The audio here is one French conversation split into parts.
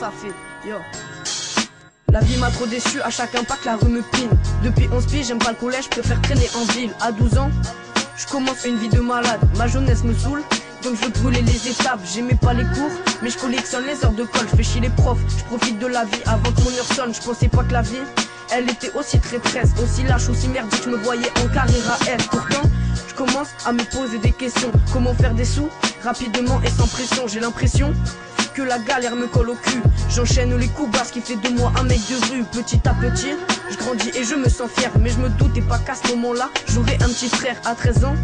ça fait. Yo. La vie m'a trop déçu, à chaque impact la rue me pine. Depuis 11 piges, j'aime pas le collège, je préfère traîner en ville. À 12 ans, je commence une vie de malade. Ma jeunesse me saoule, donc je veux brûler les étapes. J'aimais pas les cours, mais je collectionne les heures de colle. Je fais chier les profs, je profite de la vie avant que mon heure sonne. Je pensais pas que la vie, elle était aussi traîtresse, aussi lâche, aussi merdique. Je me voyais en carrière à elle. Pourtant, je commence à me poser des questions. Comment faire des sous, rapidement et sans pression. J'ai l'impression que la galère me colle au cul. J'enchaîne les coups bas, ce qui fait de moi un mec de rue. Petit à petit, je grandis et je me sens fier. Mais je me doutais pas qu'à ce moment-là, j'aurais un petit frère. À 13 ans,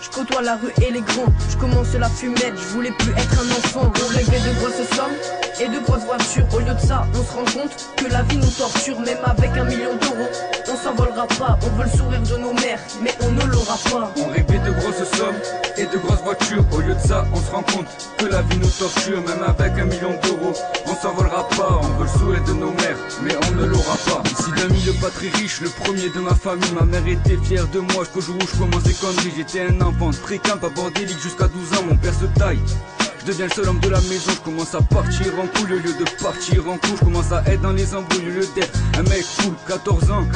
je côtoie la rue et les grands. Je commence la fumette, je voulais plus être un enfant. On rêvait de grosses sommes et de grosses voitures. Au lieu de ça, on se rend compte que la vie nous torture. Même avec 1 million d'euros, on s'envolera pas. On veut le sourire de nos mères, mais on ne l'aura pas. On rêvait de grosses sommes et de grosses voitures. Au lieu de ça, on se rend compte que la vie nous torture. Même avec 1 million d'euros, on s'envolera pas. On veut le sourire de nos mères, mais on ne l'aura pas. Ici d'un milieu pas très riche, le premier de ma famille. Ma mère était fière de moi jusqu'au jour où je commence les conneries. J'étais un enfant très camp, à bordélique jusqu'à 12 ans. Mon père se taille, je deviens le seul homme de la maison. Je commence à partir en couille au lieu de partir en cours. Je commence à être dans les embrouilles au lieu d'être un mec cool. 14 ans,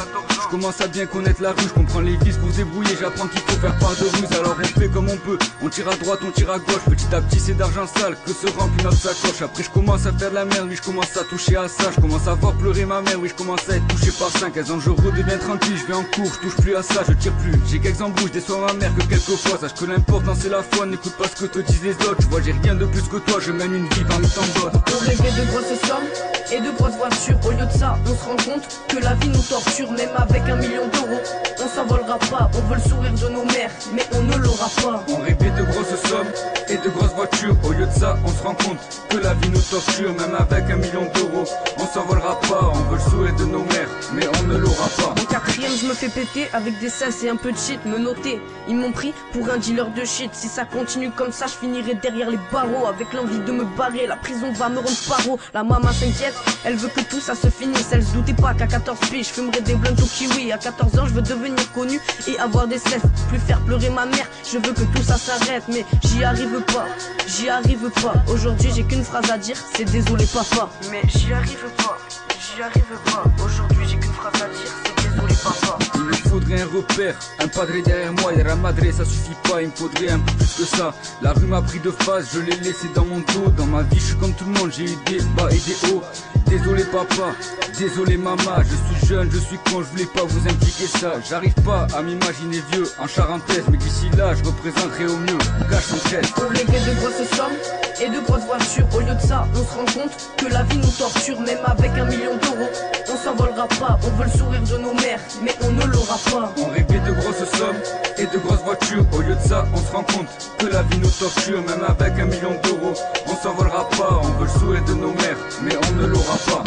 je commence à bien connaître la rue. Je comprends les vices pour se débrouiller. J'apprends qu'il faut faire part de ruse. Alors on fait comme on peut, on tire à droite, on tire à gauche. Petit à petit c'est d'argent sale que se remplit notre sacoche. Après je commence à faire de la merde, oui je commence à toucher à ça. Je commence à voir pleurer ma mère, oui je commence à être touché par 5. 15 ans je redeviens tranquille, je vais en cours, je touche plus à ça, je tire plus. J'ai quelques embrouilles, je déçois ma mère que quelquefois. Sache que l'important c'est la foi, n'écoute pas ce que te disent les autres. Je vois j'ai rien de plus que toi, je mène une vie parmi tant d'autres. On rêvait de grosses sommes et de grosses voitures. Au lieu de ça, on se rend compte que la vie nous torture. Même avec 1 million d'euros, on s'envolera pas. On veut le sourire de nos mères, mais on ne l'aura pas. On rêvait de grosses sommes et de grosses voitures. Au lieu de ça, on se rend compte que la vie nous torture. Même avec 1 million d'euros, on s'envolera pas. On veut le sourire de nos mères, mais on ne l'aura pas. En 4ème, je me fais péter avec des cesses et un peu de shit. Me noter, ils m'ont pris pour un dealer de shit. Si ça continue comme ça, je finirai derrière les barreaux. Avec l'envie de me barrer, la prison va me rendre paro. La maman s'inquiète, elle veut que tout ça se finisse. Elle se doutait pas qu'à 14 piges, je fumerais des blunts au kiwi. À 14 ans, je veux devenir connu et avoir des cesses. Plus faire pleurer ma mère, je veux que tout ça s'arrête. Mais j'y arrive pas, j'y arrive pas. Aujourd'hui, j'ai qu'une phrase à dire, c'est désolé papa. Mais j'y arrive pas, j'y arrive pas. Aujourd'hui, j'ai qu'une phrase à dire, c'est désolé papa. Il me faudrait un repère, un padre derrière moi, et la madre ça suffit pas, il me faudrait un peu plus que ça. La rue m'a pris de face, je l'ai laissé dans mon dos. Dans ma vie je suis comme tout le monde, j'ai eu des bas et des hauts. Désolé papa, désolé maman, je suis jeune, je suis con, je voulais pas vous impliquer ça. J'arrive pas à m'imaginer vieux en charentaise, mais d'ici là je représenterai au mieux, cache son tête. On rêvait de grosses sommes et de grosses voitures. Au lieu de ça, on se rend compte que la vie nous torture. Même avec 1 million d'euros, on s'envolera pas. On veut le sourire de nos mères, mais on ne l'aura pas. On rêvait de grosses sommes et de grosses voitures. Au lieu de ça, on se rend compte que la vie nous torture. Même avec 1 million d'euros, on s'envolera pas. On veut le sourire de nos mères, mais on ne l'aura pas.